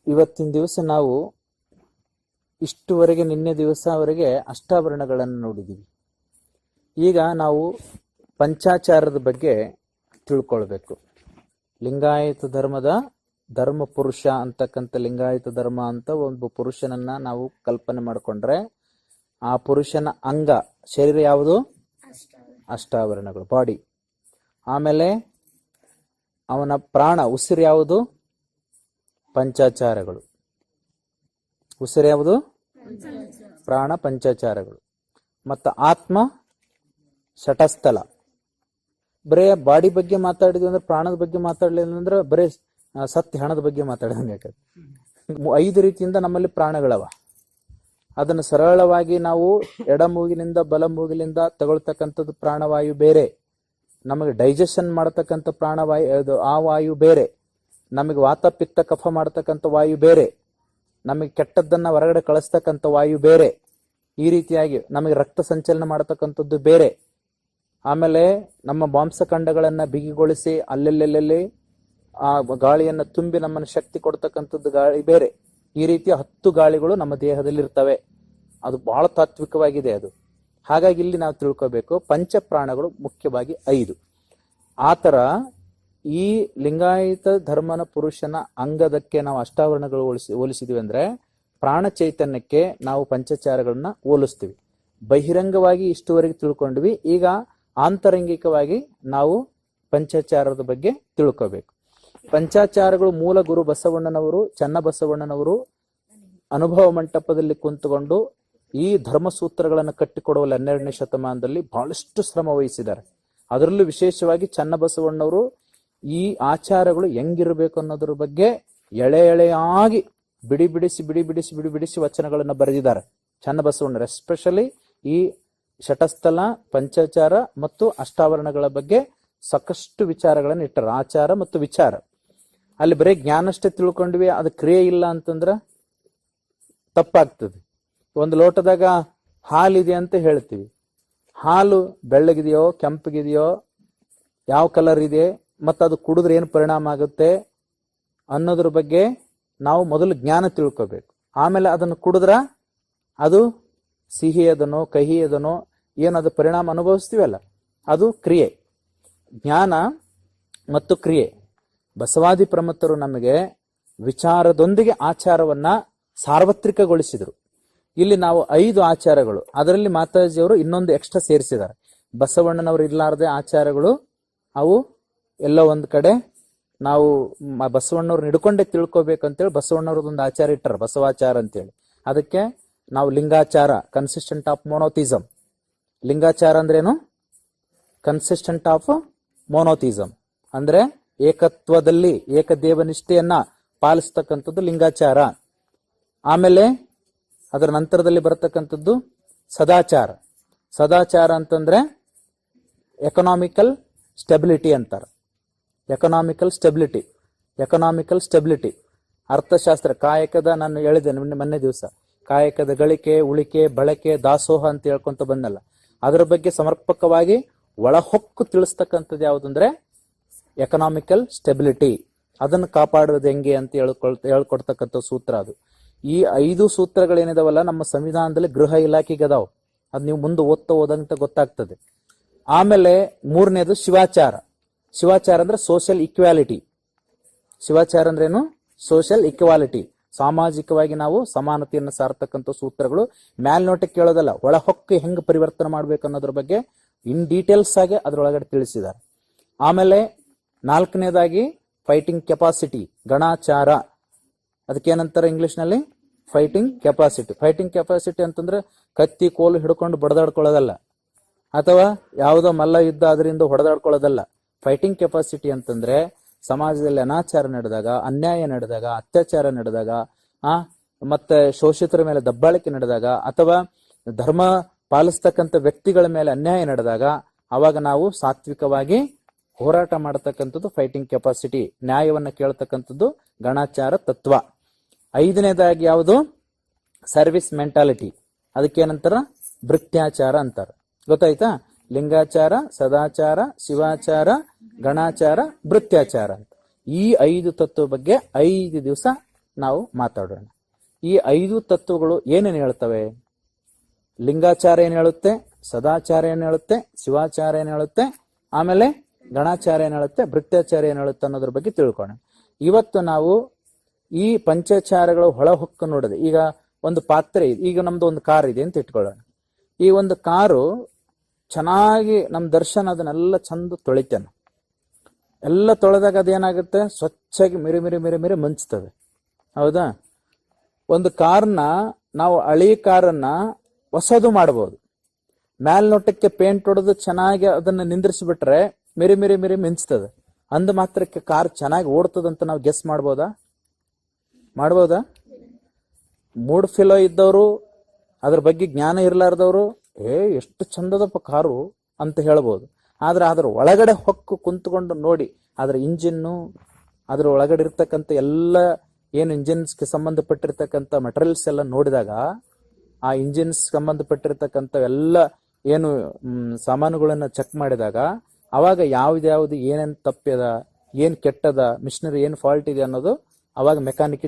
ಇವತ್ತಿನ ದಿವಸ ನಾವು ಇಷ್ಟುವರೆಗೆ ನಿನ್ನೆ ದಿವಸವರೆಗೆ ಅಷ್ಟಾಭರಣಗಳನ್ನು ನೋಡಿದ್ದೀವಿ. ಈಗ ನಾವು ಪಂಚಾಚಾರದ ಬಗ್ಗೆ ತಿಳ್ಕೊಳ್ಬೇಕು. ಲಿಂಗಾಯತ ಧರ್ಮದ ಧರ್ಮ ಪುರುಷ ಅಂತಕ್ಕಂಥ ಲಿಂಗಾಯತ ಧರ್ಮ ಅಂತ ಒಂದು ಪುರುಷನನ್ನ ನಾವು ಕಲ್ಪನೆ ಮಾಡಿಕೊಂಡ್ರೆ ಆ ಪುರುಷನ ಅಂಗ ಶರೀರ ಯಾವುದು? ಅಷ್ಟಾಭರಣಗಳು, ಬಾಡಿ. ಆಮೇಲೆ ಅವನ ಪ್ರಾಣ ಉಸಿರು ಯಾವುದು? ಪಂಚಾಚಾರಗಳು. ಉಸಿರು ಯಾವುದು? ಪ್ರಾಣ ಪಂಚಾಚಾರಗಳು. ಮತ್ತು ಆತ್ಮ ಶಟಸ್ಥಲ. ಬರೇ ಬಾಡಿ ಬಗ್ಗೆ ಮಾತಾಡಿದ್ವಿ ಅಂದ್ರೆ, ಪ್ರಾಣದ ಬಗ್ಗೆ ಮಾತಾಡಲಿಲ್ಲ ಅಂದ್ರೆ ಬರೇ ಸತ್ಯ ಹಣದ ಬಗ್ಗೆ ಮಾತಾಡಂಗೆ. 5 ರೀತಿಯಿಂದ ನಮ್ಮಲ್ಲಿ ಪ್ರಾಣಗಳವ. ಅದನ್ನು ಸರಳವಾಗಿ ನಾವು ಎಡ ಮೂಗಿನಿಂದ ಬಲ ಮೂಗಿನಿಂದ ತಗೊಳ್ತಕ್ಕಂಥದ್ದು ಪ್ರಾಣವಾಯು ಬೇರೆ, ನಮಗೆ ಡೈಜೆಷನ್ ಮಾಡತಕ್ಕಂಥ ಪ್ರಾಣವಾಯು ಆ ವಾಯು ಬೇರೆ, ನಮಗೆ ವಾತ ಪಿತ್ತ ಕಫ ಮಾಡತಕ್ಕಂಥ ವಾಯು ಬೇರೆ, ನಮಗೆ ಕೆಟ್ಟದ್ದನ್ನ ಹೊರಗಡೆ ಕಳಿಸ್ತಕ್ಕಂಥ ವಾಯು ಬೇರೆ. ಈ ರೀತಿಯಾಗಿ ನಮಗೆ ರಕ್ತ ಸಂಚಲನ ಮಾಡತಕ್ಕಂಥದ್ದು ಬೇರೆ. ಆಮೇಲೆ ನಮ್ಮ ಮಾಂಸಖಂಡಗಳನ್ನ ಬಿಗಿಗೊಳಿಸಿ ಅಲ್ಲೆಲ್ಲೆಲ್ಲಿ ಆ ಗಾಳಿಯನ್ನು ತುಂಬಿ ನಮ್ಮನ್ನು ಶಕ್ತಿ ಕೊಡ್ತಕ್ಕಂಥದ್ದು ಗಾಳಿ ಬೇರೆ. ಈ ರೀತಿಯ 10 ಗಾಳಿಗಳು ನಮ್ಮ ದೇಹದಲ್ಲಿ ಇರ್ತವೆ. ಅದು ಬಹಳ ತಾತ್ವಿಕವಾಗಿದೆ ಅದು. ಹಾಗಾಗಿ ಇಲ್ಲಿ ನಾವು ತಿಳ್ಕೋಬೇಕು, ಪಂಚಪ್ರಾಣಗಳು ಮುಖ್ಯವಾಗಿ 5. ಆತರ ಈ ಲಿಂಗಾಯತ ಧರ್ಮನ ಪುರುಷನ ಅಂಗದಕ್ಕೆ ನಾವು ಅಷ್ಟಾವರಣಗಳು ಹೋಲಿಸಿದ್ವಿ ಅಂದ್ರೆ ಪ್ರಾಣ ಚೈತನ್ಯಕ್ಕೆ ನಾವು ಪಂಚಚಾರಗಳನ್ನ ಹೋಲಿಸ್ತೀವಿ. ಬಹಿರಂಗವಾಗಿ ಇಷ್ಟುವರೆಗೆ ತಿಳ್ಕೊಂಡ್ವಿ. ಈಗ ಆಂತರಂಗಿಕವಾಗಿ ನಾವು ಪಂಚಚಾರದ ಬಗ್ಗೆ ತಿಳ್ಕೋಬೇಕು. ಪಂಚಾಚಾರಗಳು ಮೂಲ ಗುರು ಬಸವಣ್ಣನವರು, ಚನ್ನಬಸವಣ್ಣನವರು ಅನುಭವ ಮಂಟಪದಲ್ಲಿ ಕುಂತುಕೊಂಡು ಈ ಧರ್ಮಸೂತ್ರಗಳನ್ನು ಕಟ್ಟಿಕೊಡುವಲ್ಲಿ 12ನೇ ಶತಮಾನದಲ್ಲಿ ಬಹಳಷ್ಟು ಶ್ರಮ ವಹಿಸಿದ್ದಾರೆ. ಅದರಲ್ಲೂ ವಿಶೇಷವಾಗಿ ಚನ್ನಬಸವಣ್ಣವರು ಈ ಆಚಾರಗಳು ಹೆಂಗಿರಬೇಕು ಅನ್ನೋದ್ರ ಬಗ್ಗೆ ಎಳೆಯಾಗಿ ಬಿಡಿಬಿಡಿಸಿ ವಚನಗಳನ್ನು ಬರೆದಿದ್ದಾರೆ ಚನ್ನಬಸವಣ್ಣರು. ಎಸ್ಪೆಷಲಿ ಈ ಶಟಸ್ಥಲ, ಪಂಚಾಚಾರ ಮತ್ತು ಅಷ್ಟಾವರಣಗಳ ಬಗ್ಗೆ ಸಾಕಷ್ಟು ವಿಚಾರಗಳನ್ನು ಇಟ್ಟರು. ಆಚಾರ ಮತ್ತು ವಿಚಾರ. ಅಲ್ಲಿ ಬರೀ ಜ್ಞಾನಷ್ಟೇ ತಿಳ್ಕೊಂಡ್ವಿ, ಅದು ಕ್ರಿಯೆ ಇಲ್ಲ ಅಂತಂದ್ರ ತಪ್ಪಾಗ್ತದೆ. ಒಂದು ಲೋಟದಾಗ ಹಾಲಿದೆ ಅಂತ ಹೇಳ್ತೀವಿ, ಹಾಲು ಬೆಳ್ಳಗಿದೆಯೋ ಕೆಂಪಗಿದೆಯೋ, ಯಾವ ಕಲರ್ ಇದೆ, ಮತ್ತು ಅದು ಕುಡಿದ್ರೆ ಏನು ಪರಿಣಾಮ ಆಗುತ್ತೆ ಅನ್ನೋದ್ರ ಬಗ್ಗೆ ನಾವು ಮೊದಲು ಜ್ಞಾನ ತಿಳ್ಕೋಬೇಕು. ಆಮೇಲೆ ಅದನ್ನು ಕುಡಿದ್ರ ಅದು ಸಿಹಿ ಅದನೋ ಕಹಿ ಅದನೋ ಏನದು ಪರಿಣಾಮ ಅನುಭವಿಸ್ತೀವಲ್ಲ, ಅದು ಕ್ರಿಯೆ. ಜ್ಞಾನ ಮತ್ತು ಕ್ರಿಯೆ. ಬಸವಾದಿ ಪ್ರಮತ್ತರು ನಮಗೆ ವಿಚಾರದೊಂದಿಗೆ ಆಚಾರವನ್ನ ಸಾರ್ವತ್ರಿಕಗೊಳಿಸಿದರು. ಇಲ್ಲಿ ನಾವು 5 ಆಚಾರಗಳು, ಅದರಲ್ಲಿ ಮಾತಾಜಿಯವರು ಇನ್ನೊಂದು ಎಕ್ಸ್ಟ್ರಾ ಸೇರಿಸಿದ್ದಾರೆ. ಬಸವಣ್ಣನವರು ಇರ್ಲಾರ್ದೆ ಆಚಾರಗಳು ಅವು ಎಲ್ಲೋ ಒಂದು ಕಡೆ ನಾವು ಬಸವಣ್ಣವ್ರನ್ನ ಹಿಡ್ಕೊಂಡೆ ತಿಳ್ಕೊಬೇಕಂತೇಳಿ ಬಸವಣ್ಣವ್ರದೊಂದು ಆಚಾರ ಇಟ್ಟಾರ, ಬಸವಾಚಾರ ಅಂತೇಳಿ. ಅದಕ್ಕೆ ನಾವು ಲಿಂಗಾಚಾರ, ಕನ್ಸಿಸ್ಟೆಂಟ್ ಆಫ್ ಮೊನೋಥಿಸಮ್. ಲಿಂಗಾಚಾರ ಅಂದ್ರೇನು? ಕನ್ಸಿಸ್ಟೆಂಟ್ ಆಫ್ ಮೊನೋಥಿಸಮ್ ಅಂದ್ರೆ ಏಕತ್ವದಲ್ಲಿ ಏಕದೇವನಿಷ್ಠೆಯನ್ನ ಪಾಲಿಸ್ತಕ್ಕಂಥದ್ದು ಲಿಂಗಾಚಾರ. ಆಮೇಲೆ ಅದರ ನಂತರದಲ್ಲಿ ಬರತಕ್ಕಂಥದ್ದು ಸದಾಚಾರ. ಸದಾಚಾರ ಅಂತಂದ್ರೆ ಎಕನಾಮಿಕಲ್ ಸ್ಟೆಬಿಲಿಟಿ ಅಂತಾರೆ. ಎಕನಾಮಿಕಲ್ ಸ್ಟೆಬಿಲಿಟಿ ಅರ್ಥಶಾಸ್ತ್ರ, ಕಾಯಕದ, ನಾನು ಹೇಳಿದೆ ಮೊನ್ನೆ ದಿವಸ, ಕಾಯಕದ ಗಳಿಕೆ, ಉಳಿಕೆ, ಬಳಕೆ, ದಾಸೋಹ ಅಂತ ಹೇಳ್ಕೊಂತ ಬಂದಲ್ಲ, ಅದರ ಬಗ್ಗೆ ಸಮರ್ಪಕವಾಗಿ ಒಳಹೊಕ್ಕು ತಿಳಿಸ್ತಕ್ಕಂಥದ್ದು ಯಾವುದಂದ್ರೆ ಎಕನಾಮಿಕಲ್ ಸ್ಟೆಬಿಲಿಟಿ. ಅದನ್ನು ಕಾಪಾಡೋದು ಹೆಂಗೆ ಅಂತ ಹೇಳ್ಕೊಡ್ತಕ್ಕಂಥ ಸೂತ್ರ ಅದು. ಈ 5 ಸೂತ್ರಗಳೇನಿದಾವಲ್ಲ ನಮ್ಮ ಸಂವಿಧಾನದಲ್ಲಿ ಗೃಹ ಇಲಾಖೆಗೆ ಅದಾವ. ಅದು ನೀವು ಮುಂದೆ ಓದಂತ ಗೊತ್ತಾಗ್ತದೆ. ಆಮೇಲೆ 3ನೇದು ಶಿವಾಚಾರ. ಶಿವಾಚಾರ ಅಂದ್ರೆ ಸೋಷಿಯಲ್ ಇಕ್ವಾಲಿಟಿ. ಶಿವಾಚಾರ ಅಂದ್ರೇನು? Social equality. ಸಾಮಾಜಿಕವಾಗಿ ನಾವು ಸಮಾನತೆಯನ್ನು ಸಾರ್ತಕ್ಕಂಥ ಸೂತ್ರಗಳು. ಮೇಲ್ನೋಟಕ್ಕೆ ಕೇಳೋದಲ್ಲ, ಒಳಹೊಕ್ಕು ಹೆಂಗ್ ಪರಿವರ್ತನೆ ಮಾಡ್ಬೇಕು ಅನ್ನೋದ್ರ ಬಗ್ಗೆ ಇನ್ ಡೀಟೇಲ್ಸ್ ಆಗಿ ಅದ್ರೊಳಗಡೆ ತಿಳಿಸಿದ್ದಾರೆ. ಆಮೇಲೆ 4ನೇದಾಗಿ ಫೈಟಿಂಗ್ ಕೆಪಾಸಿಟಿ, ಗಣಾಚಾರ. ಅದಕ್ಕೇನಂತಾರೆ ಇಂಗ್ಲಿಷ್ ನಲ್ಲಿ? Fighting capacity. ಫೈಟಿಂಗ್ ಕೆಪಾಸಿಟಿ ಅಂತಂದ್ರೆ ಕತ್ತಿ ಕೋಲು ಹಿಡ್ಕೊಂಡು ಬಡದಾಡ್ಕೊಳ್ಳೋದಲ್ಲ, ಅಥವಾ ಯಾವುದೋ ಮಲ್ಲ ಯುದ್ಧ ಅದರಿಂದ ಹೊಡೆದಾಡ್ಕೊಳ್ಳೋದಲ್ಲ. ಫೈಟಿಂಗ್ ಕೆಪಾಸಿಟಿ ಅಂತಂದ್ರೆ ಸಮಾಜದಲ್ಲಿ ಅನಾಚಾರ ನಡೆದಾಗ, ಅನ್ಯಾಯ ನಡೆದಾಗ, ಅತ್ಯಾಚಾರ ನಡೆದಾಗ, ಮತ್ತೆ ಶೋಷಿತರ ಮೇಲೆ ದಬ್ಬಾಳಿಕೆ ನಡೆದಾಗ, ಅಥವಾ ಧರ್ಮ ಪಾಲಿಸ್ತಕ್ಕಂಥ ವ್ಯಕ್ತಿಗಳ ಮೇಲೆ ಅನ್ಯಾಯ ನಡೆದಾಗ ಅವಾಗ ನಾವು ಸಾತ್ವಿಕವಾಗಿ ಹೋರಾಟ ಮಾಡತಕ್ಕಂಥದ್ದು ಫೈಟಿಂಗ್ ಕೆಪಾಸಿಟಿ. ನ್ಯಾಯವನ್ನ ಕೇಳ್ತಕ್ಕಂಥದ್ದು ಗಣಾಚಾರ ತತ್ವ. 5ನೇದಾಗಿ ಯಾವುದು? Service mentality. ಅದಕ್ಕೇನಂತಾರ? ಭೃತ್ಯಾಚಾರ ಅಂತಾರ. ಗೊತ್ತಾಯ್ತಾ? ಲಿಂಗಾಚಾರ, ಸದಾಚಾರ, ಶಿವಾಚಾರ, ಗಣಾಚಾರ, ಭೃತ್ಯಾಚಾರ ಅಂತ. ಈ 5 ತತ್ವ ಬಗ್ಗೆ 5 ದಿವಸ ನಾವು ಮಾತಾಡೋಣ. ಈ 5 ತತ್ವಗಳು ಏನೇನು ಹೇಳ್ತವೆ? ಲಿಂಗಾಚಾರ ಏನ್ ಹೇಳುತ್ತೆ, ಸದಾಚಾರ ಏನ್ ಹೇಳುತ್ತೆ, ಶಿವಾಚಾರ ಏನ್ ಹೇಳುತ್ತೆ, ಆಮೇಲೆ ಗಣಾಚಾರ ಏನ್ ಹೇಳುತ್ತೆ, ಭೃತ್ಯಾಚಾರ ಏನ್ ಹೇಳುತ್ತೆ ಅನ್ನೋದ್ರ ಬಗ್ಗೆ ತಿಳ್ಕೊಳ್ಳೋಣ. ಇವತ್ತು ನಾವು ಈ ಪಂಚಾಚಾರಗಳು ಹೊಳ ಹೊಕ್ಕ ನೋಡಿದೆ. ಈಗ ಒಂದು ಪಾತ್ರೆ ಇದೆ, ಈಗ ನಮ್ದು ಒಂದು ಕಾರ್ ಇದೆ ಅಂತ ಇಟ್ಕೊಳ್ಳೋಣ. ಈ ಒಂದು ಕಾರು ಚೆನ್ನಾಗಿ ನಮ್ ದರ್ಶನ ಅದನ್ನೆಲ್ಲ ಚಂದ ತೊಳಿತಾನೆ. ಎಲ್ಲ ತೊಳೆದಾಗ ಅದೇನಾಗುತ್ತೆ, ಸ್ವಚ್ಛಾಗಿ ಮಿರಿ ಮಿರಿ ಮಿರಿ ಮಿರಿ ಮಿಂಚ್ತದೆ, ಹೌದಾ? ಒಂದು ಕಾರ್ನ ನಾವು ಹಳಿ ಕಾರನ್ನ ಹೊಸದು ಮಾಡಬಹುದು. ಮೇಲ್ನೋಟಕ್ಕೆ ಪೇಂಟ್ ಹೊಡೆದು ಚೆನ್ನಾಗಿ ಅದನ್ನ ನಿಂದ್ರಿಸ್ಬಿಟ್ರೆ ಮಿರಿ ಮಿರಿ ಮಿರಿ ಮಿಂಚ್ತದೆ. ಅಂದ ಮಾತ್ರಕ್ಕೆ ಕಾರ್ ಚೆನ್ನಾಗಿ ಓಡ್ತದಂತ ನಾವು ಗೆಸ್ ಮಾಡ್ಬೋದಾ? ಮೂಡ್ ಫಿಲೋ ಇದ್ದವರು, ಅದ್ರ ಬಗ್ಗೆ ಜ್ಞಾನ ಇರ್ಲಾರ್ದವ್ರು ಎಷ್ಟು ಚಂದದಪ್ಪ ಕಾರು ಅಂತ ಹೇಳ್ಬೋದು. ಆದ್ರೆ ಅದ್ರ ಒಳಗಡೆ ಹೊಕ್ಕು ಕುಂತ್ಕೊಂಡು ನೋಡಿ, ಅದ್ರ ಇಂಜಿನ್ನು, ಅದ್ರ ಒಳಗಡೆ ಇರ್ತಕ್ಕಂಥ ಎಲ್ಲ ಏನು ಇಂಜಿನ್ಸ್ಗೆ ಸಂಬಂಧಪಟ್ಟಿರ್ತಕ್ಕಂಥ ಮೆಟೀರಿಯಲ್ಸ್ ಎಲ್ಲ ನೋಡಿದಾಗ, ಆ ಇಂಜಿನ್ಸ್ ಸಂಬಂಧಪಟ್ಟಿರ್ತಕ್ಕಂಥ ಎಲ್ಲ ಏನು ಸಾಮಾನುಗಳನ್ನ ಚೆಕ್ ಮಾಡಿದಾಗ, ಅವಾಗ ಯಾವ್ದು ಏನೇನು ತಪ್ಪ್ಯದ, ಏನ್ ಕೆಟ್ಟದ, ಮಿಷನರಿ ಏನ್ ಫಾಲ್ಟ್ ಇದೆ ಅನ್ನೋದು ಅವಾಗ ಮೆಕ್ಯಾನಿಕ್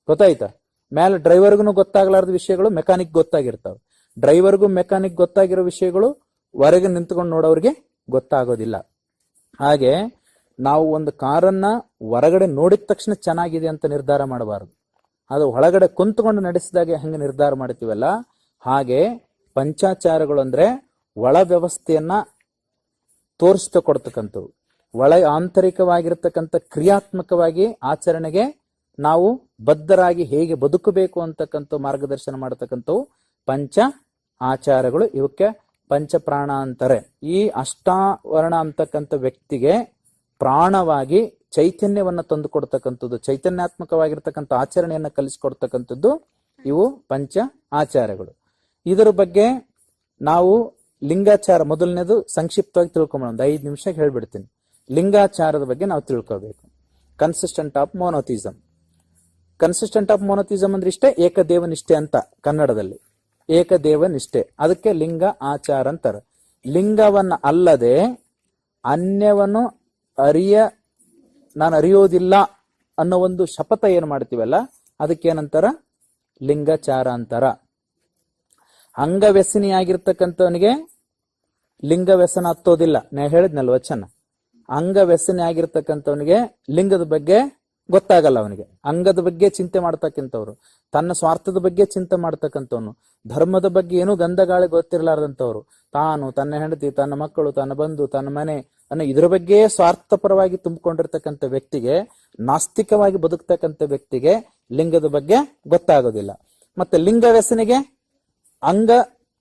ಗೊತ್ತಾಯ್ತಾ? ಮೇಲೆ ಡ್ರೈವರ್ಗೂ ಗೊತ್ತಾಗ್ಲಾರ್ದ ವಿಷಯಗಳು ಮೆಕ್ಯಾನಿಕ್ ಗೊತ್ತಾಗಿರ್ತಾವ. ಡ್ರೈವರ್ಗೂ ಮೆಕ್ಯಾನಿಕ್ ಗೊತ್ತಾಗಿರೋ ವಿಷಯಗಳು ಹೊರಗೆ ನಿಂತ್ಕೊಂಡು ನೋಡೋರಿಗೆ ಗೊತ್ತಾಗೋದಿಲ್ಲ. ಹಾಗೆ ನಾವು ಒಂದು ಕಾರನ್ನ ಹೊರಗಡೆ ನೋಡಿದ ತಕ್ಷಣ ಚೆನ್ನಾಗಿದೆ ಅಂತ ನಿರ್ಧಾರ ಮಾಡಬಾರದು. ಅದು ಒಳಗಡೆ ಕುಂತ್ಕೊಂಡು ನಡೆಸಿದಾಗ ಹೆಂಗೆ ನಿರ್ಧಾರ ಮಾಡ್ತೀವಲ್ಲ, ಹಾಗೆ ಪಂಚಾಚಾರಗಳು ಅಂದ್ರೆ ಒಳ ವ್ಯವಸ್ಥೆಯನ್ನ ತೋರಿಸ್ತಾ ಕೊಡ್ತಕ್ಕಂಥವು, ಒಳ ಆಂತರಿಕವಾಗಿರ್ತಕ್ಕಂಥ ಕ್ರಿಯಾತ್ಮಕವಾಗಿ ಆಚರಣೆಗೆ ನಾವು ಬದ್ಧರಾಗಿ ಹೇಗೆ ಬದುಕಬೇಕು ಅಂತಕ್ಕಂಥ ಮಾರ್ಗದರ್ಶನ ಮಾಡತಕ್ಕಂಥವು ಪಂಚ ಆಚಾರಗಳು. ಇವಕ್ಕೆ ಪಂಚಪ್ರಾಣ ಅಂತಾರೆ. ಈ ಅಷ್ಟಾವರಣ ಅಂತಕ್ಕಂಥ ವ್ಯಕ್ತಿಗೆ ಪ್ರಾಣವಾಗಿ ಚೈತನ್ಯವನ್ನ ತಂದು ಕೊಡ್ತಕ್ಕಂಥದ್ದು, ಚೈತನ್ಯಾತ್ಮಕವಾಗಿರ್ತಕ್ಕಂಥ ಆಚರಣೆಯನ್ನ ಕಲಿಸಿಕೊಡ್ತಕ್ಕಂಥದ್ದು ಇವು ಪಂಚ ಆಚಾರಗಳು. ಇದರ ಬಗ್ಗೆ ನಾವು ಲಿಂಗಾಚಾರ ಮೊದಲನೇದು ಸಂಕ್ಷಿಪ್ತವಾಗಿ ತಿಳ್ಕೊಂಬೋಣ. ಒಂದು 5 ನಿಮಿಷ ಹೇಳ್ಬಿಡ್ತೀನಿ. ಲಿಂಗಾಚಾರದ ಬಗ್ಗೆ ನಾವು ತಿಳ್ಕೋಬೇಕು. Consistent of monotheism. Consistent of monotheism ಅಂದ್ರೆ ಇಷ್ಟೇ, ಏಕದೇವನಿಷ್ಠೆ ಅಂತ ಕನ್ನಡದಲ್ಲಿ. ಏಕದೇವನಿಷ್ಠೆ, ಅದಕ್ಕೆ ಲಿಂಗ ಆಚಾರ ಅಂತಾರೆ. ಲಿಂಗವನ್ನ ಅಲ್ಲದೆ ಅನ್ಯವನ್ನು ನಾನು ಅರಿಯೋದಿಲ್ಲ ಅನ್ನೋ ಒಂದು ಶಪಥ ಏನ್ ಮಾಡ್ತೀವಲ್ಲ, ಅದಕ್ಕೇನಂತಾರ? ಲಿಂಗಾಚಾರ ಅಂತಾರ. ಅಂಗವ್ಯಸನಿಯಾಗಿರ್ತಕ್ಕಂಥವನಿಗೆ ಲಿಂಗ ವ್ಯಸನ ಹತ್ತೋದಿಲ್ಲ. ನಾ ಹೇಳಿದ್ನಲ್ಲ ವಚನ, ಅಂಗವ್ಯಸನಿ ಆಗಿರ್ತಕ್ಕಂಥವನಿಗೆ ಲಿಂಗದ ಬಗ್ಗೆ ಗೊತ್ತಾಗಲ್ಲ. ಅವನಿಗೆ ಅಂಗದ ಬಗ್ಗೆ ಚಿಂತೆ ಮಾಡ್ತಕ್ಕಂಥವ್ರು, ತನ್ನ ಸ್ವಾರ್ಥದ ಬಗ್ಗೆ ಚಿಂತೆ ಮಾಡ್ತಕ್ಕಂಥವ್ನು, ಧರ್ಮದ ಬಗ್ಗೆ ಏನೂ ಗಂಧಗಾಳಿ ಗೊತ್ತಿರಲಾರ್ದಂಥವ್ರು, ತಾನು, ತನ್ನ ಹೆಂಡತಿ, ತನ್ನ ಮಕ್ಕಳು, ತನ್ನ ಬಂಧು, ತನ್ನ ಮನೆ ಅನ್ನೋ ಇದ್ರ ಬಗ್ಗೆ ಸ್ವಾರ್ಥಪರವಾಗಿ ತುಂಬಿಕೊಂಡಿರ್ತಕ್ಕಂಥ ವ್ಯಕ್ತಿಗೆ, ನಾಸ್ತಿಕವಾಗಿ ಬದುಕ್ತಕ್ಕಂಥ ವ್ಯಕ್ತಿಗೆ ಲಿಂಗದ ಬಗ್ಗೆ ಗೊತ್ತಾಗೋದಿಲ್ಲ. ಮತ್ತೆ ಲಿಂಗ ವ್ಯಸನಿಗೆ ಅಂಗ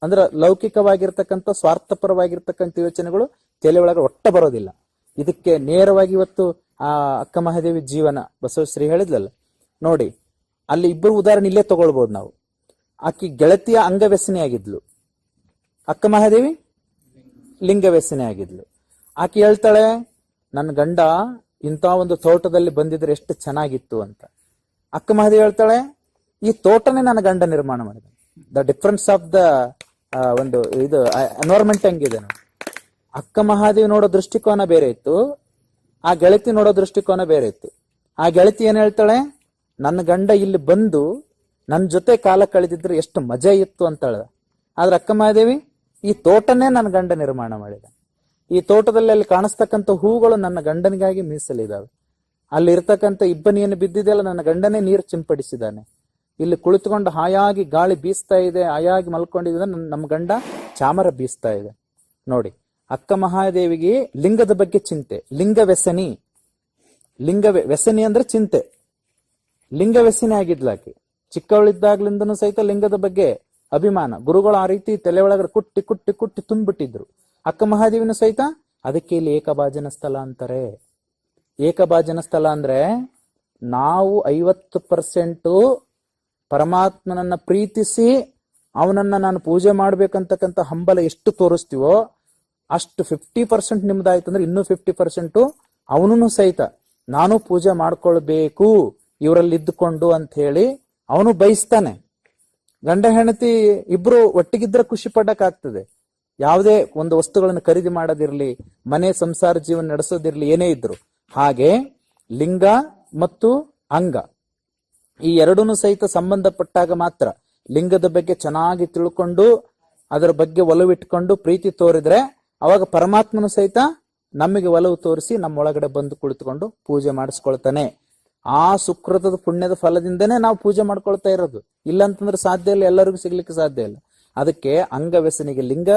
ಅಂದ್ರೆ ಲೌಕಿಕವಾಗಿರ್ತಕ್ಕಂಥ ಸ್ವಾರ್ಥಪರವಾಗಿರ್ತಕ್ಕಂಥ ಯೋಚನೆಗಳು ತಲೆ ಒಳಗೆ ಒಟ್ಟ ಬರೋದಿಲ್ಲ. ಇದಕ್ಕೆ ನೇರವಾಗಿ ಇವತ್ತು ಆ ಅಕ್ಕ ಮಹಾದೇವಿ ಜೀವನ ಬಸವಶ್ರೀ ಹೇಳಿದ್ಲಲ್ಲ ನೋಡಿ, ಅಲ್ಲಿ ಇಬ್ಬರು ಉದಾಹರಣೆ ಇಲ್ಲೇ ತಗೊಳ್ಬಹುದು ನಾವು. ಆಕಿ ಗೆಳತಿಯ ಅಂಗವ್ಯಸನಿ ಆಗಿದ್ಲು, ಅಕ್ಕ ಮಹಾದೇವಿ ಲಿಂಗ ವ್ಯಸನಿ ಆಗಿದ್ಲು. ಆಕಿ ಹೇಳ್ತಾಳೆ, ನನ್ನ ಗಂಡ ಇಂಥ ಒಂದು ತೋಟದಲ್ಲಿ ಬಂದಿದ್ರೆ ಎಷ್ಟು ಚೆನ್ನಾಗಿತ್ತು ಅಂತ. ಅಕ್ಕ ಮಹಾದೇವಿ ಹೇಳ್ತಾಳೆ, ಈ ತೋಟನೇ ನನ್ನ ಗಂಡ ನಿರ್ಮಾಣ ಮಾಡಿದ. ದ ಡಿಫರೆನ್ಸ್ ಆಫ್ ದ ಒಂದು ಇದು ಎನ್ವೈರನ್ಮೆಂಟ್ ಹೆಂಗಿದೆ ನೋಡಿ. ಅಕ್ಕ ಮಹಾದೇವಿ ನೋಡೋ ದೃಷ್ಟಿಕೋನ ಬೇರೆ ಇತ್ತು, ಆ ಗೆಳತಿ ನೋಡೋ ದೃಷ್ಟಿಕೋನ ಬೇರೆ ಇತ್ತು. ಆ ಗೆಳತಿ ಏನ್ ಹೇಳ್ತಾಳೆ, ನನ್ನ ಗಂಡ ಇಲ್ಲಿ ಬಂದು ನನ್ನ ಜೊತೆ ಕಾಲ ಕಳೆದಿದ್ರೆ ಎಷ್ಟು ಮಜಾ ಇತ್ತು ಅಂತ ಹೇಳ್ದ. ಆದ್ರೆ ಅಕ್ಕ ಮಹಾದೇವಿ, ಈ ತೋಟನೇ ನನ್ನ ಗಂಡ ನಿರ್ಮಾಣ ಮಾಡಿದ. ಈ ತೋಟದಲ್ಲಿ ಅಲ್ಲಿ ಕಾಣಿಸ್ತಕ್ಕಂಥ ಹೂಗಳು ನನ್ನ ಗಂಡನಿಗಾಗಿ ಮೀಸಲಿದಾವೆ. ಅಲ್ಲಿ ಇರ್ತಕ್ಕಂಥ ಇಬ್ಬನಿಯನ್ನು ಬಿದ್ದಿದೆಯಲ್ಲ, ನನ್ನ ಗಂಡನೇ ನೀರು ಚಿಂಪಡಿಸಿದ್ದಾನೆ. ಇಲ್ಲಿ ಕುಳಿತುಕೊಂಡು ಹಾಯಾಗಿ ಗಾಳಿ ಬೀಸ್ತಾ ಇದೆ, ಹಾಯಾಗಿ ಮಲ್ಕೊಂಡಿದ್ದ ನಮ್ಮ ಗಂಡ ಚಾಮರ ಬೀಸ್ತಾ ಇದೆ ನೋಡಿ. ಅಕ್ಕ ಮಹಾದೇವಿಗೆ ಲಿಂಗದ ಬಗ್ಗೆ ಚಿಂತೆ, ಲಿಂಗ ವ್ಯಸನಿ. ವ್ಯಸನಿ ಅಂದ್ರೆ ಚಿಂತೆ. ಲಿಂಗ ವ್ಯಸನಿ ಆಗಿದ್ಲಾಕಿ. ಚಿಕ್ಕವಳಿದ್ದಾಗ್ಲಿಂದನೂ ಸಹಿತ ಲಿಂಗದ ಬಗ್ಗೆ ಅಭಿಮಾನ. ಗುರುಗಳು ಆ ರೀತಿ ತಲೆ ಒಳಗಡೆ ಕುಟ್ಟಿ ಕುಟ್ಟಿ ಕುಟ್ಟಿ ತುಂಬಿಟ್ಟಿದ್ರು. ಅಕ್ಕ ಮಹಾದೇವಿನೂ ಸಹಿತ. ಅದಕ್ಕೆ ಇಲ್ಲಿ ಏಕಭಾಜನ ಸ್ಥಳ ಅಂತಾರೆ. ಏಕಭಾಜನ ಸ್ಥಳ ಅಂದ್ರೆ ನಾವು 50% ಪರಮಾತ್ಮನನ್ನ ಪ್ರೀತಿಸಿ ಅವನನ್ನ ನಾನು ಪೂಜೆ ಮಾಡ್ಬೇಕಂತಕ್ಕಂಥ ಹಂಬಲ ಎಷ್ಟು ತೋರಿಸ್ತೀವೋ ಅಷ್ಟು 50% ನಿಮ್ದಾಯ್ತಂದ್ರೆ ಇನ್ನೂ 50% ಅವನು ಸಹಿತ ನಾನು ಪೂಜೆ ಮಾಡ್ಕೊಳ್ಬೇಕು ಇವರಲ್ಲಿ ಇದ್ದುಕೊಂಡು ಅಂತ ಹೇಳಿ ಅವನು ಬಯಸ್ತಾನೆ. ಗಂಡ ಹೆಂಡತಿ ಇಬ್ರು ಒಟ್ಟಿಗಿದ್ರೆ ಖುಷಿ ಪಡಕ್ ಆಗ್ತದೆ. ಯಾವುದೇ ಒಂದು ವಸ್ತುಗಳನ್ನು ಖರೀದಿ ಮಾಡೋದಿರ್ಲಿ, ಮನೆ ಸಂಸಾರ ಜೀವನ ನಡೆಸೋದಿರ್ಲಿ, ಏನೇ ಇದ್ರು. ಹಾಗೆ ಲಿಂಗ ಮತ್ತು ಅಂಗ ಈ ಎರಡೂ ಸಹಿತ ಸಂಬಂಧಪಟ್ಟಾಗ ಮಾತ್ರ ಲಿಂಗದ ಬಗ್ಗೆ ಚೆನ್ನಾಗಿ ತಿಳ್ಕೊಂಡು ಅದರ ಬಗ್ಗೆ ಒಲವಿಟ್ಕೊಂಡು ಪ್ರೀತಿ ತೋರಿದ್ರೆ ಅವಾಗ ಪರಮಾತ್ಮನು ಸಹಿತ ನಮಗೆ ಒಲವು ತೋರಿಸಿ ನಮ್ಮೊಳಗಡೆ ಬಂದು ಕುಳಿತುಕೊಂಡು ಪೂಜೆ ಮಾಡಿಸ್ಕೊಳ್ತಾನೆ. ಆ ಸುಕೃತದ ಪುಣ್ಯದ ಫಲದಿಂದನೇ ನಾವು ಪೂಜೆ ಮಾಡ್ಕೊಳ್ತಾ ಇರೋದು. ಇಲ್ಲ ಅಂತಂದ್ರೆ ಸಾಧ್ಯ ಇಲ್ಲ, ಎಲ್ಲರಿಗೂ ಸಿಗ್ಲಿಕ್ಕೆ ಸಾಧ್ಯ ಇಲ್ಲ. ಅದಕ್ಕೆ ಅಂಗ ವ್ಯಸನಿಗೆ ಲಿಂಗ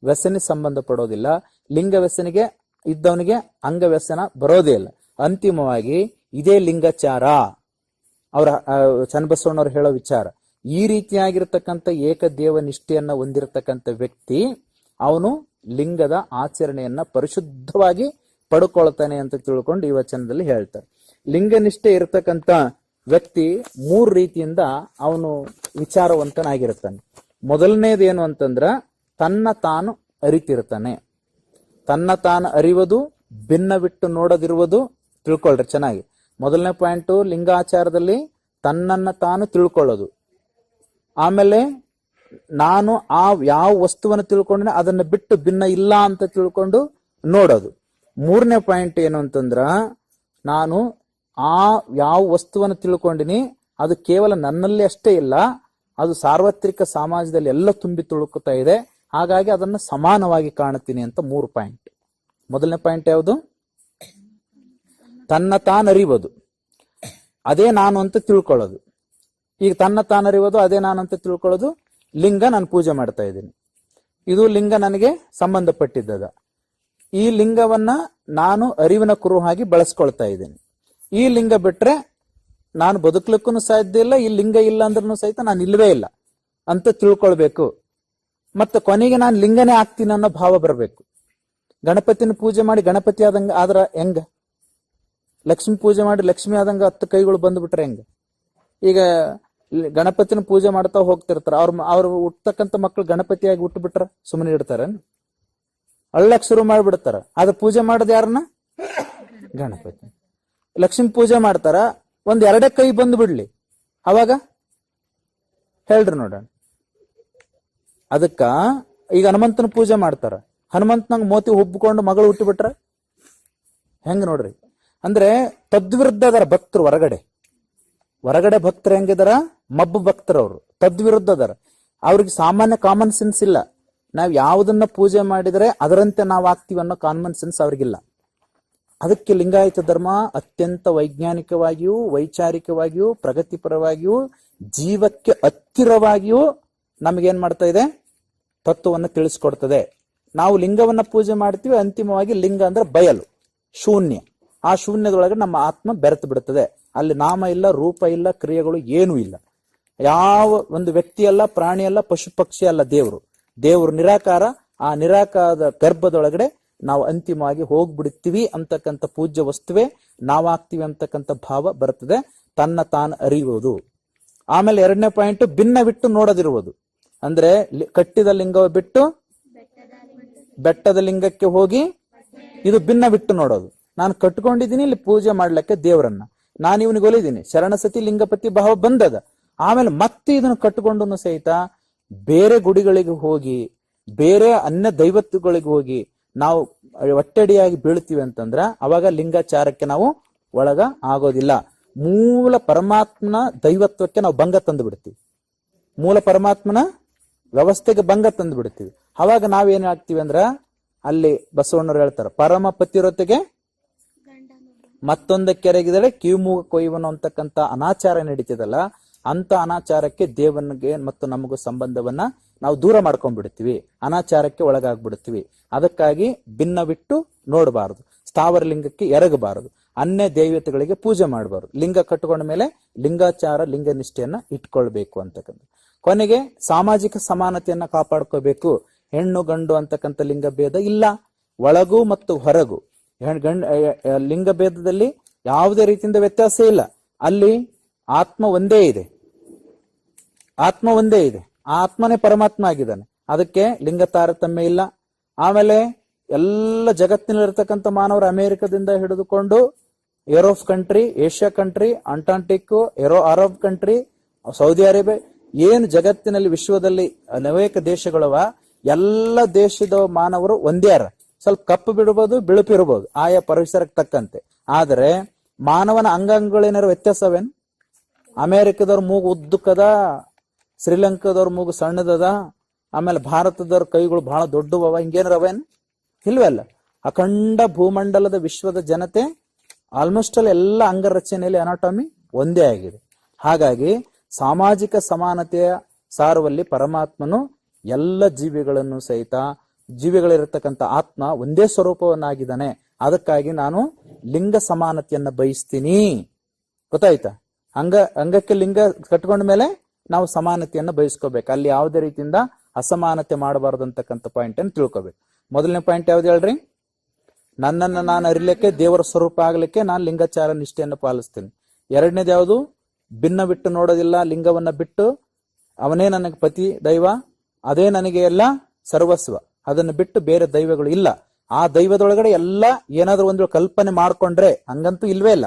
ವ್ಯಸನಿ ಸಂಬಂಧ ಪಡೋದಿಲ್ಲ, ಲಿಂಗ ವ್ಯಸನಿಗೆ ಇದ್ದವನಿಗೆ ಅಂಗ ವ್ಯಸನ ಬರೋದೇ ಇಲ್ಲ. ಅಂತಿಮವಾಗಿ ಇದೇ ಲಿಂಗಾಚಾರ ಅವರ ಚನ್ನಬಸವಣ್ಣವ್ರು ಹೇಳೋ ವಿಚಾರ. ಈ ರೀತಿಯಾಗಿರ್ತಕ್ಕಂಥ ಏಕದೇವ ನಿಷ್ಠೆಯನ್ನ ಹೊಂದಿರತಕ್ಕಂಥ ವ್ಯಕ್ತಿ ಅವನು ಲಿಂಗದ ಆಚರಣೆಯನ್ನ ಪರಿಶುದ್ಧವಾಗಿ ಪಡ್ಕೊಳ್ತಾನೆ ಅಂತ ತಿಳ್ಕೊಂಡು ಈ ವಚನದಲ್ಲಿ ಹೇಳ್ತಾರೆ. ಲಿಂಗನಿಷ್ಠೆ ಇರತಕ್ಕಂಥ ವ್ಯಕ್ತಿ 3 ರೀತಿಯಿಂದ ಅವನು ವಿಚಾರವಂತನಾಗಿರ್ತಾನೆ. ಮೊದಲನೇದು ಏನು ಅಂತಂದ್ರ ತನ್ನ ತಾನು ಅರಿತಿರ್ತಾನೆ. ತನ್ನ ತಾನು ಅರಿವುದು, ಭಿನ್ನವಿಟ್ಟು ನೋಡದಿರುವುದು. ತಿಳ್ಕೊಳ್ರಿ ಚೆನ್ನಾಗಿ. ಮೊದಲನೇ ಪಾಯಿಂಟು ಲಿಂಗಾಚಾರದಲ್ಲಿ ತನ್ನನ್ನ ತಾನು ತಿಳ್ಕೊಳ್ಳೋದು. ಆಮೇಲೆ ನಾನು ಯಾವ ವಸ್ತುವನ್ನು ತಿಳ್ಕೊಂಡ್ರೆ ಅದನ್ನ ಬಿಟ್ಟು ಭಿನ್ನ ಇಲ್ಲ ಅಂತ ತಿಳ್ಕೊಂಡು ನೋಡೋದು. 3ನೇ ಪಾಯಿಂಟ್ ಏನು ಅಂತಂದ್ರ ನಾನು ಯಾವ ವಸ್ತುವನ್ನು ತಿಳ್ಕೊಂಡಿನಿ ಅದು ಕೇವಲ ನನ್ನಲ್ಲಿ ಅಷ್ಟೇ ಇಲ್ಲ, ಅದು ಸಾರ್ವತ್ರಿಕ ಸಮಾಜದಲ್ಲಿ ಎಲ್ಲ ತುಂಬಿ ತುಳುಕುತ್ತಾ ಇದೆ, ಹಾಗಾಗಿ ಅದನ್ನ ಸಮಾನವಾಗಿ ಕಾಣುತ್ತೀನಿ ಅಂತ 3 ಪಾಯಿಂಟ್. ಮೊದಲನೇ ಪಾಯಿಂಟ್ ಯಾವುದು? ತನ್ನ ತಾನರಿವುದು, ಅದೇ ನಾನು ಅಂತ ತಿಳ್ಕೊಳ್ಳೋದು. ಈಗ ತನ್ನ ತಾನರಿವುದು ಅದೇ ನಾನು ಅಂತ ತಿಳ್ಕೊಳ್ಳೋದು ಲಿಂಗ. ನಾನು ಪೂಜೆ ಮಾಡ್ತಾ ಇದ್ದೀನಿ, ಇದು ಲಿಂಗ ನನಗೆ ಸಂಬಂಧಪಟ್ಟಿದ್ದದ. ಈ ಲಿಂಗವನ್ನ ನಾನು ಅರಿವಿನ ಕುರುಹಾಗಿ ಬಳಸ್ಕೊಳ್ತಾ ಇದ್ದೀನಿ. ಈ ಲಿಂಗ ಬಿಟ್ರೆ ನಾನು ಬದುಕಲಿಕ್ಕೂ ಸಾಧ್ಯ ಇಲ್ಲ, ಈ ಲಿಂಗ ಇಲ್ಲ ಅಂದ್ರೂ ಸಹಿತ ನಾನು ಇಲ್ಲವೇ ಇಲ್ಲ ಅಂತ ತಿಳ್ಕೊಳ್ಬೇಕು. ಮತ್ತೆ ಕೊನೆಗೆ ನಾನು ಲಿಂಗನೇ ಆಗ್ತೀನಿ ಅನ್ನೋ ಭಾವ ಬರಬೇಕು. ಗಣಪತಿನ ಪೂಜೆ ಮಾಡಿ ಗಣಪತಿ ಆದಂಗ ಆದ್ರ ಹೆಂಗ? ಲಕ್ಷ್ಮಿ ಪೂಜೆ ಮಾಡಿ ಲಕ್ಷ್ಮಿ ಆದಂಗ 10 ಕೈಗಳು ಬಂದ್ಬಿಟ್ರೆ ಹೆಂಗ? ಈಗ ಗಣಪತಿನ ಪೂಜೆ ಮಾಡ್ತಾ ಹೋಗ್ತಿರ್ತಾರ, ಅವ್ರು ಹುಟ್ಟತಕ್ಕಂಥ ಮಕ್ಕಳು ಗಣಪತಿಯಾಗಿ ಹುಟ್ಟುಬಿಟ್ರ ಸುಮ್ಮನೆ ಇಡ್ತಾರ? ಅಳ್ಳಕ್ ಶುರು ಮಾಡ್ಬಿಡ್ತಾರ. ಅದ ಪೂಜೆ ಮಾಡೋದು ಯಾರನ್ನ? ಗಣಪತಿ. ಲಕ್ಷ್ಮಿ ಪೂಜೆ ಮಾಡ್ತಾರ, 1-2 ಕೈ ಬಂದು ಬಿಡ್ಲಿ, ಅವಾಗ ಹೇಳ್ರಿ ನೋಡೋಣ. ಅದಕ್ಕ ಈಗ ಹನುಮಂತನ ಪೂಜೆ ಮಾಡ್ತಾರ, ಹನುಮಂತನಂಗ ಮೋತಿ ಹುಬ್ಬಿಕೊಂಡು ಮಗಳು ಹುಟ್ಟಿಬಿಟ್ರ ಹೆಂಗ ನೋಡ್ರಿ? ಅಂದ್ರೆ ತದ್ವಿರುದ್ಧ ಅದರ ಭಕ್ತರು. ಹೊರಗಡೆ ಭಕ್ತರು ಹೆಂಗಿದಾರ? ಮಬ್ಬು ಭಕ್ತರು. ಅವರು ತದ್ವಿರುದ್ಧ ಅದಾರ. ಅವ್ರಿಗೆ ಸಾಮಾನ್ಯ ಕಾಮನ್ ಸೆನ್ಸ್ ಇಲ್ಲ. ನಾವ್ ಯಾವುದನ್ನ ಪೂಜೆ ಮಾಡಿದ್ರೆ ಅದರಂತೆ ನಾವು ಆಗ್ತೀವಿ ಅನ್ನೋ ಕಾಮನ್ ಸೆನ್ಸ್ ಅವ್ರಿಗಿಲ್ಲ. ಅದಕ್ಕೆ ಲಿಂಗಾಯತ ಧರ್ಮ ಅತ್ಯಂತ ವೈಜ್ಞಾನಿಕವಾಗಿಯೂ ವೈಚಾರಿಕವಾಗಿಯೂ ಪ್ರಗತಿಪರವಾಗಿಯೂ ಜೀವಕ್ಕೆ ಹತ್ತಿರವಾಗಿಯೂ ನಮಗೇನ್ ಮಾಡ್ತಾ ಇದೆ? ತತ್ವವನ್ನು ತಿಳಿಸ್ಕೊಡ್ತದೆ. ನಾವು ಲಿಂಗವನ್ನ ಪೂಜೆ ಮಾಡ್ತೀವಿ, ಅಂತಿಮವಾಗಿ ಲಿಂಗ ಅಂದ್ರೆ ಬಯಲು, ಶೂನ್ಯ. ಆ ಶೂನ್ಯದೊಳಗೆ ನಮ್ಮ ಆತ್ಮ ಬೆರೆತು ಬಿಡುತ್ತದೆ. ಅಲ್ಲಿ ನಾಮ ಇಲ್ಲ, ರೂಪ ಇಲ್ಲ, ಕ್ರಿಯೆಗಳು ಏನೂ ಇಲ್ಲ. ಯಾವ ಒಂದು ವ್ಯಕ್ತಿ ಅಲ್ಲ, ಪ್ರಾಣಿ ಅಲ್ಲ, ಪಶು ಪಕ್ಷಿ ಅಲ್ಲ, ದೇವರು ನಿರಾಕಾರ. ಆ ನಿರಾಕಾರದ ಗರ್ಭದೊಳಗಡೆ ನಾವು ಅಂತಿಮವಾಗಿ ಹೋಗ್ಬಿಡ್ತೀವಿ ಅಂತಕ್ಕಂಥ ಪೂಜ್ಯ ವಸ್ತುವೇ ನಾವಾಗ್ತೀವಿ ಅಂತಕ್ಕಂಥ ಭಾವ ಬರ್ತದೆ. ತನ್ನ ತಾನು ಅರಿಯುವುದು. ಆಮೇಲೆ 2ನೇ ಪಾಯಿಂಟ್ ಭಿನ್ನವಿಟ್ಟು ನೋಡದಿರುವುದು. ಅಂದ್ರೆ ಕಟ್ಟಿದ ಲಿಂಗವ ಬಿಟ್ಟು ಬೆಟ್ಟದ ಲಿಂಗಕ್ಕೆ ಹೋಗಿ ಇದು ಭಿನ್ನವಿಟ್ಟು ನೋಡೋದು. ನಾನು ಕಟ್ಕೊಂಡಿದ್ದೀನಿ ಇಲ್ಲಿ ಪೂಜೆ ಮಾಡ್ಲಿಕ್ಕೆ ದೇವರನ್ನ, ನಾನು ಇವನಿಗೆ ಒಲಿದೀನಿ, ಶರಣಸತಿ ಲಿಂಗಪತಿ ಭಾವ ಬಂದದ. ಆಮೇಲೆ ಮತ್ತೆ ಇದನ್ನು ಕಟ್ಟಿಕೊಂಡು ಸಹಿತ ಬೇರೆ ಗುಡಿಗಳಿಗೆ ಹೋಗಿ, ಬೇರೆ ಅನ್ಯ ದೈವತ್ವಗಳಿಗೆ ಹೋಗಿ ನಾವು ಒಟ್ಟಡಿಯಾಗಿ ಬೀಳ್ತೀವಿ ಅಂತಂದ್ರ ಅವಾಗ ಲಿಂಗಾಚಾರಕ್ಕೆ ನಾವು ಒಳಗ ಆಗೋದಿಲ್ಲ. ಮೂಲ ಪರಮಾತ್ಮನ ದೈವತ್ವಕ್ಕೆ ನಾವು ಭಂಗ ತಂದು ಬಿಡ್ತೀವಿ. ಮೂಲ ಪರಮಾತ್ಮನ ವ್ಯವಸ್ಥೆಗೆ ಭಂಗ ತಂದು ಬಿಡ್ತೀವಿ. ಅವಾಗ ನಾವೇನ್ ಆಗ್ತೀವಿ ಅಂದ್ರ ಅಲ್ಲಿ ಬಸವಣ್ಣರು ಹೇಳ್ತಾರ, ಪರಮ ಪತಿರೊತೆಗೆ ಮತ್ತೊಂದಕ್ಕೆರಗಿದರೆ ಕಿವಿಮೂಗ ಕೊಯ್ಯುವನು ಅಂತಕ್ಕಂಥ ಅನಾಚಾರ ನಡೀತಿದಲ್ಲ, ಅಂತ ಅನಾಚಾರಕ್ಕೆ ದೇವನಿಗೆ ಮತ್ತು ನಮಗೂ ಸಂಬಂಧವನ್ನ ನಾವು ದೂರ ಮಾಡ್ಕೊಂಡ್ಬಿಡ್ತೀವಿ, ಅನಾಚಾರಕ್ಕೆ ಒಳಗಾಗ್ಬಿಡ್ತೀವಿ. ಅದಕ್ಕಾಗಿ ಭಿನ್ನವಿಟ್ಟು ನೋಡಬಾರದು, ಸ್ಥಾವರ ಲಿಂಗಕ್ಕೆ ಎರಗಬಾರದು, ಅನ್ಯ ದೈವತೆಗಳಿಗೆ ಪೂಜೆ ಮಾಡಬಾರದು. ಲಿಂಗ ಕಟ್ಟಿಕೊಂಡ ಮೇಲೆ ಲಿಂಗಾಚಾರ ಲಿಂಗ ನಿಷ್ಠೆಯನ್ನ ಇಟ್ಕೊಳ್ಬೇಕು ಅಂತಕ್ಕಂಥ. ಕೊನೆಗೆ ಸಾಮಾಜಿಕ ಸಮಾನತೆಯನ್ನ ಕಾಪಾಡ್ಕೋಬೇಕು. ಹೆಣ್ಣು ಗಂಡು ಅಂತಕ್ಕಂಥ ಲಿಂಗ ಭೇದ ಇಲ್ಲ, ಒಳಗೂ ಮತ್ತು ಹೊರಗೂ ಲಿಂಗ ಭೇದದಲ್ಲಿ ಯಾವುದೇ ರೀತಿಯಿಂದ ವ್ಯತ್ಯಾಸ ಇಲ್ಲ. ಅಲ್ಲಿ ಆತ್ಮ ಒಂದೇ ಇದೆ, ಆತ್ಮ ಒಂದೇ ಇದೆ, ಆ ಆತ್ಮನೇ ಪರಮಾತ್ಮ ಆಗಿದ್ದಾನೆ. ಅದಕ್ಕೆ ಲಿಂಗ ತಾರತಮ್ಯ ಇಲ್ಲ. ಆಮೇಲೆ ಎಲ್ಲ ಜಗತ್ತಿನಲ್ಲಿರ್ತಕ್ಕಂಥ ಮಾನವರು ಅಮೆರಿಕದಿಂದ ಹಿಡಿದುಕೊಂಡು Europe country, Asia country, Antarctic, Arab country, Saudi Arabia, ಏನು ಜಗತ್ತಿನಲ್ಲಿ ವಿಶ್ವದಲ್ಲಿ ಅನೇಕ ದೇಶಗಳವ, ಎಲ್ಲ ದೇಶದ ಮಾನವರು ಒಂದೇ ಅರ. ಸ್ವಲ್ಪ ಕಪ್ಪು ಬಿಡಬಹುದು, ಬಿಳುಪು ಇರಬಹುದು, ಆಯಾ ಪರಿಸರಕ್ಕೆ ತಕ್ಕಂತೆ. ಆದರೆ ಮಾನವನ ಅಂಗಾಂಗಗಳೇನಾರು ವ್ಯತ್ಯಾಸವೇನು? ಅಮೆರಿಕದವ್ರ ಮೂಗು ಉದ್ದಕ್ಕದ, ಶ್ರೀಲಂಕಾದವ್ರ ಮೂಗು ಸಣ್ಣದದ, ಆಮೇಲೆ ಭಾರತದವ್ರ ಕೈಗಳು ಬಹಳ ದೊಡ್ಡವವ, ಹಿಂಗೇನರವೇನ್ ಇಲ್ವಲ್ಲ. ಅಖಂಡ ಭೂಮಂಡಲದ ವಿಶ್ವದ ಜನತೆ ಆಲ್ಮೋಸ್ಟ್ ಅಲ್ಲಿ ಎಲ್ಲ ಅಂಗರಚನೆಯಲ್ಲಿ ಅನಾಟಮಿ ಒಂದೇ ಆಗಿದೆ. ಹಾಗಾಗಿ ಸಾಮಾಜಿಕ ಸಮಾನತೆಯ ಸಾರುವಲ್ಲಿ ಪರಮಾತ್ಮನು ಎಲ್ಲ ಜೀವಿಗಳನ್ನು ಸಹಿತ, ಜೀವಿಗಳಿರತಕ್ಕಂಥ ಆತ್ಮ ಒಂದೇ ಸ್ವರೂಪವನ್ನಾಗಿದ್ದಾನೆ. ಅದಕ್ಕಾಗಿ ನಾನು ಲಿಂಗ ಸಮಾನತೆಯನ್ನ ಬಯಸ್ತೀನಿ. ಗೊತ್ತಾಯ್ತಾ? ಅಂಗಕ್ಕೆ ಲಿಂಗ ಕಟ್ಕೊಂಡ ಮೇಲೆ ನಾವು ಸಮಾನತೆಯನ್ನ ಬಯಸ್ಕೋಬೇಕು. ಅಲ್ಲಿ ಯಾವುದೇ ರೀತಿಯಿಂದ ಅಸಮಾನತೆ ಮಾಡಬಾರದು ಅಂತಕ್ಕಂಥ ಪಾಯಿಂಟ್ ಅನ್ನು ತಿಳ್ಕೊಬೇಕು. ಮೊದಲನೇ ಪಾಯಿಂಟ್ ಯಾವ್ದು ಹೇಳ್ರಿ? ನನ್ನನ್ನು ನಾನು ಅರಿಲಿಕ್ಕೆ, ದೇವರ ಸ್ವರೂಪ ಆಗ್ಲಿಕ್ಕೆ ನಾನು ಲಿಂಗಾಚಾರ ನಿಷ್ಠೆಯನ್ನು ಪಾಲಿಸ್ತೀನಿ. ಎರಡನೇದು ಯಾವುದು? ಭಿನ್ನ ಬಿಟ್ಟು ನೋಡೋದಿಲ್ಲ, ಲಿಂಗವನ್ನ ಬಿಟ್ಟು ಅವನೇ ನನಗೆ ಪತಿ ದೈವ, ಅದೇ ನನಗೆ ಎಲ್ಲ ಸರ್ವಸ್ವ, ಅದನ್ನು ಬಿಟ್ಟು ಬೇರೆ ದೈವಗಳು ಇಲ್ಲ. ಆ ದೈವದೊಳಗಡೆ ಎಲ್ಲ ಏನಾದ್ರೂ ಒಂದು ಕಲ್ಪನೆ ಮಾಡ್ಕೊಂಡ್ರೆ, ಹಂಗಂತೂ ಇಲ್ವೇ ಇಲ್ಲ,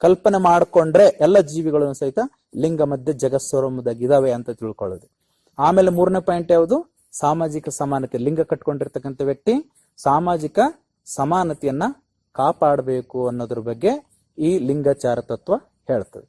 ಕಲ್ಪನೆ ಮಾಡ್ಕೊಂಡ್ರೆ ಎಲ್ಲ ಜೀವಿಗಳನ್ನು ಸಹಿತ ಲಿಂಗ ಮಧ್ಯೆ ಜಗತ್ಸ್ವರೂಪದಾಗಿದಾವೆ ಅಂತ ತಿಳ್ಕೊಳ್ಳೋದು. ಆಮೇಲೆ ಮೂರನೇ ಪಾಯಿಂಟ್ ಯಾವುದು? ಸಾಮಾಜಿಕ ಸಮಾನತೆ. ಲಿಂಗ ಕಟ್ಕೊಂಡಿರ್ತಕ್ಕಂಥ ವ್ಯಕ್ತಿ ಸಾಮಾಜಿಕ ಸಮಾನತೆಯನ್ನ ಕಾಪಾಡಬೇಕು ಅನ್ನೋದ್ರ ಬಗ್ಗೆ ಈ ಲಿಂಗಾಚಾರ ತತ್ವ ಹೇಳ್ತದೆ.